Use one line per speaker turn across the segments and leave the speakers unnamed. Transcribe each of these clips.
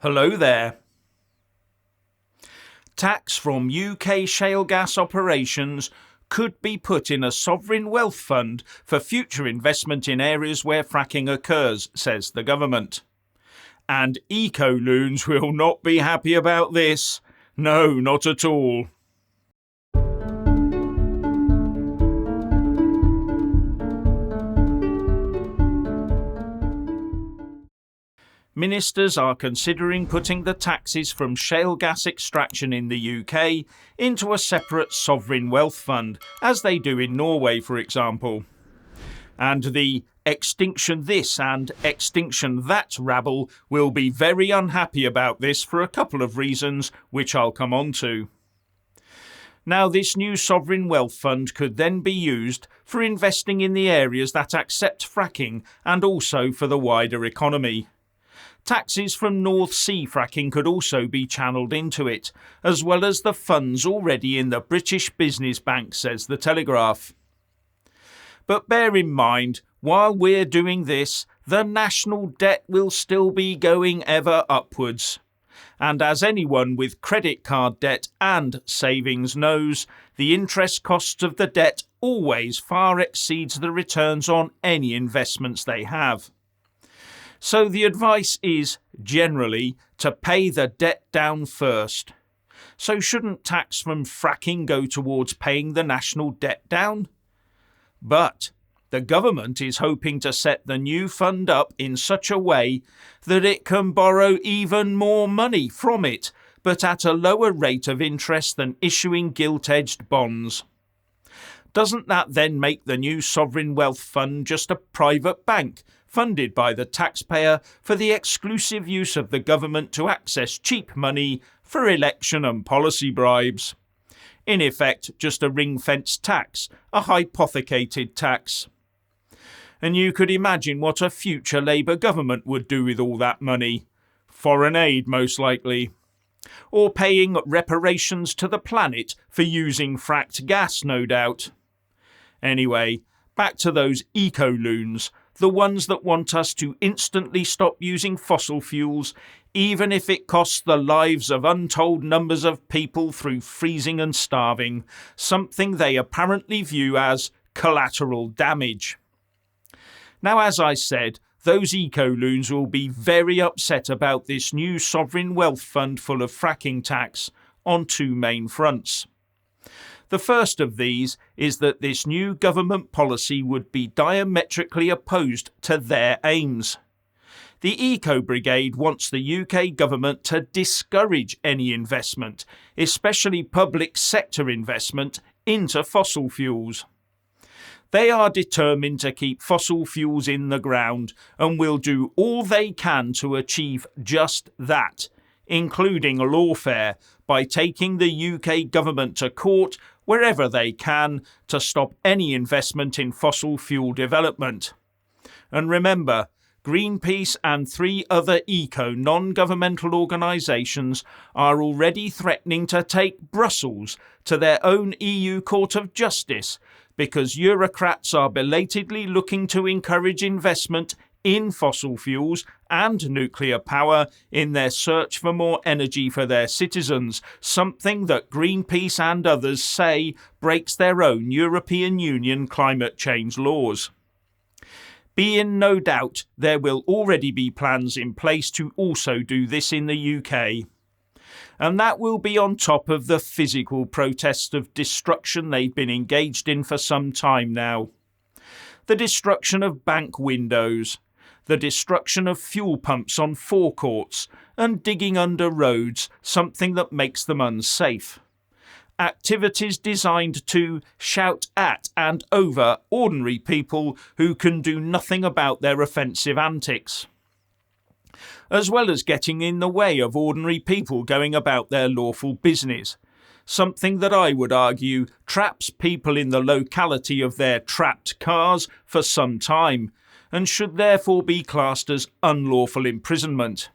Hello there. Tax from UK shale gas operations could be put in a sovereign wealth fund for future investment in areas where fracking occurs, says the government. And Eco-loons will not be happy about this. No, not at all. Ministers are considering putting the taxes from shale gas extraction in the UK into a separate sovereign wealth fund, as they do in Norway, for example. And the extinction this and extinction that rabble will be very unhappy about this for a couple of reasons, which I'll come on to. Now, this new sovereign wealth fund could then be used for investing in the areas that accept fracking and also for the wider economy. Taxes from North Sea fracking could also be channelled into it, as well as the funds already in the British Business Bank, says the Telegraph. But bear in mind, while we're doing this, the national debt will still be going ever upwards. And as anyone with credit card debt and savings knows, the interest costs of the debt always far exceeds the returns on any investments they have. So the advice is, generally, to pay the debt down first. So shouldn't tax from fracking go towards paying the national debt down? But the government is hoping to set the new fund up in such a way that it can borrow even more money from it, but at a lower rate of interest than issuing gilt-edged bonds. Doesn't that then make the new sovereign wealth fund just a private bank, funded by the taxpayer for the exclusive use of the government to access cheap money for election and policy bribes? In effect, just a ring-fenced tax, a hypothecated tax. And you could imagine what a future Labour government would do with all that money. Foreign aid, most likely. Or paying reparations to the planet for using fracked gas, no doubt. Anyway, back to those eco-loons, the ones that want us to instantly stop using fossil fuels, even if it costs the lives of untold numbers of people through freezing and starving, something they apparently view as collateral damage. Now, as I said, those eco-loons will be very upset about this new sovereign wealth fund full of fracking tax on two main fronts. The first of these is that this new government policy would be diametrically opposed to their aims. The Eco Brigade wants the UK government to discourage any investment, especially public sector investment, into fossil fuels. They are determined to keep fossil fuels in the ground and will do all they can to achieve just that, including lawfare, by taking the UK government to court wherever they can to stop any investment in fossil fuel development. And remember, Greenpeace and 3 other eco non-governmental organisations are already threatening to take Brussels to their own EU Court of Justice because Eurocrats are belatedly looking to encourage investment in fossil fuels and nuclear power in their search for more energy for their citizens, something that Greenpeace and others say breaks their own European Union climate change laws. Be in no doubt there will already be plans in place to also do this in the UK. And that will be on top of the physical protests of destruction they've been engaged in for some time now. The destruction of bank windows, the destruction of fuel pumps on forecourts, and digging under roads, something that makes them unsafe. Activities designed to shout at and over ordinary people who can do nothing about their offensive antics, as well as getting in the way of ordinary people going about their lawful business, something that I would argue traps people in the locality of their trapped cars for some time, and should therefore be classed as unlawful imprisonment.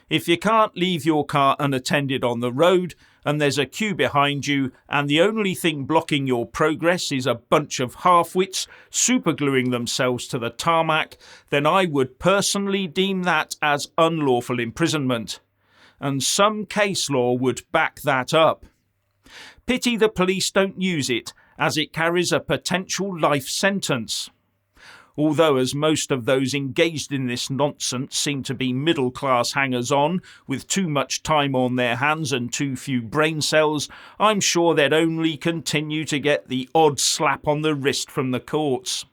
If you can't leave your car unattended on the road, and there's a queue behind you, and the only thing blocking your progress is a bunch of half-wits supergluing themselves to the tarmac, then I would personally deem that as unlawful imprisonment. and some case law would back that up. Pity the police don't use it, as it carries a potential life sentence. Although, as most of those engaged in this nonsense seem to be middle-class hangers-on with too much time on their hands and too few brain cells, I'm sure they'd only continue to get the odd slap on the wrist from the courts.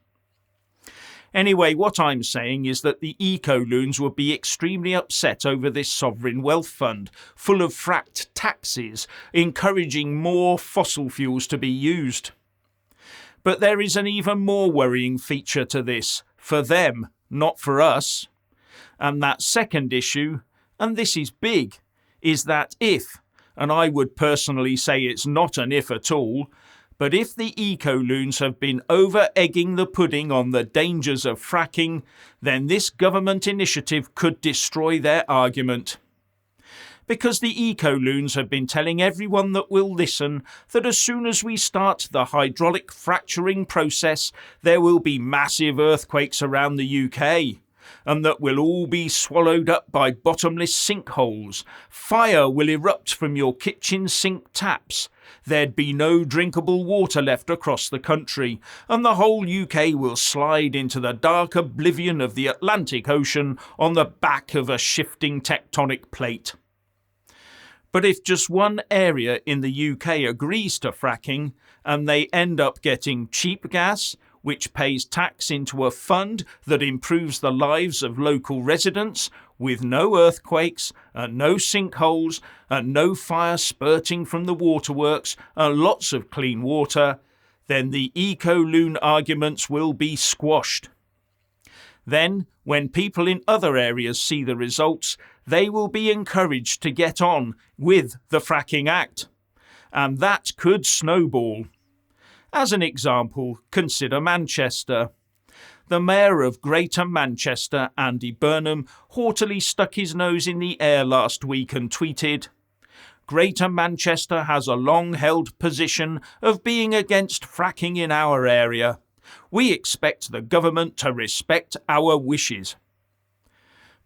Anyway, what I'm saying is that the Eco-loons would be extremely upset over this sovereign wealth fund, full of fracked taxes, encouraging more fossil fuels to be used. But there is an even more worrying feature to this, for them, not for us. And that second issue, and this is big, is that if, and I would personally say it's not an if at all, but if the Eco-loons have been over-egging the pudding on the dangers of fracking, then this government initiative could destroy their argument. Because the Eco-loons have been telling everyone that will listen that as soon as we start the hydraulic fracturing process, there will be massive earthquakes around the UK, and that we'll all be swallowed up by bottomless sinkholes. Fire will erupt from your kitchen sink taps. There'd be no drinkable water left across the country, and the whole UK will slide into the dark oblivion of the Atlantic Ocean on the back of a shifting tectonic plate. But if just one area in the UK agrees to fracking, and they end up getting cheap gas, which pays tax into a fund that improves the lives of local residents, with no earthquakes and no sinkholes and no fire spurting from the waterworks and lots of clean water, then the Eco-loon arguments will be squashed. Then, when people in other areas see the results, they will be encouraged to get on with the Fracking Act. And that could snowball. As an example, consider Manchester. The Mayor of Greater Manchester, Andy Burnham, haughtily stuck his nose in the air last week and tweeted, "Greater Manchester has a long-held position of being against fracking in our area. We expect the government to respect our wishes."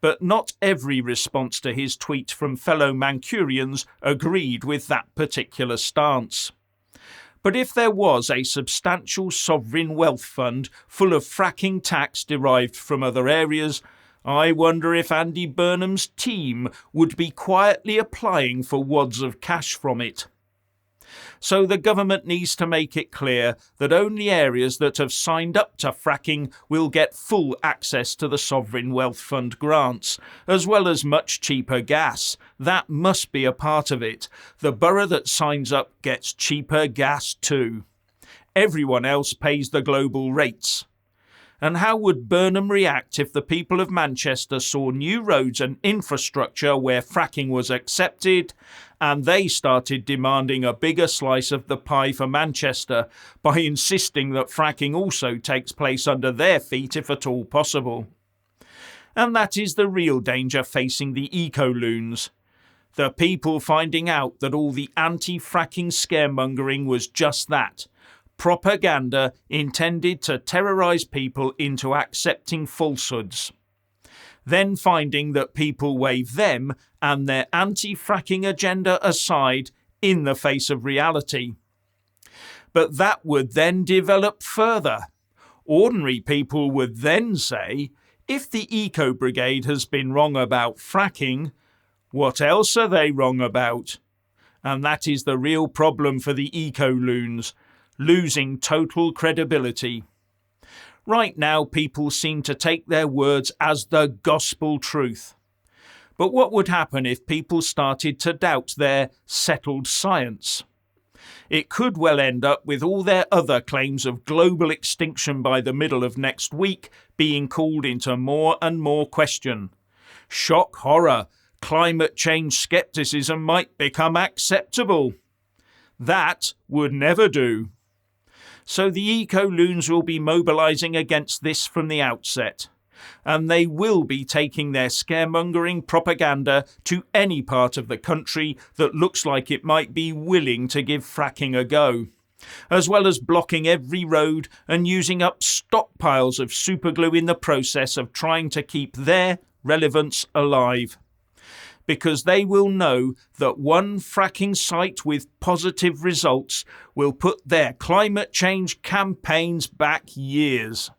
But not every response to his tweet from fellow Mancunians agreed with that particular stance. But if there was a substantial sovereign wealth fund full of fracking tax derived from other areas, I wonder if Andy Burnham's team would be quietly applying for wads of cash from it. So the government needs to make it clear that only areas that have signed up to fracking will get full access to the Sovereign Wealth Fund grants, as well as much cheaper gas. That must be a part of it. The borough that signs up gets cheaper gas too. Everyone else pays the global rates. And how would Burnham react if the people of Manchester saw new roads and infrastructure where fracking was accepted, and they started demanding a bigger slice of the pie for Manchester by insisting that fracking also takes place under their feet if at all possible? And that is the real danger facing the Eco-loons. The people finding out that all the anti-fracking scaremongering was just that. Propaganda intended to terrorise people into accepting falsehoods. Then finding that people wave them and their anti-fracking agenda aside in the face of reality. But that would then develop further. Ordinary people would then say, if the Eco Brigade has been wrong about fracking, what else are they wrong about? And that is the real problem for the Eco-loons. Losing total credibility. Right now, people seem to take their words as the gospel truth. But what would happen if people started to doubt their settled science? It could well end up with all their other claims of global extinction by the middle of next week being called into more and more question. Shock horror, climate change scepticism might become acceptable. That would never do. So the Eco-loons will be mobilising against this from the outset, and they will be taking their scaremongering propaganda to any part of the country that looks like it might be willing to give fracking a go, as well as blocking every road and using up stockpiles of superglue in the process of trying to keep their relevance alive. because they will know that one fracking site with positive results will put their climate change campaigns back years.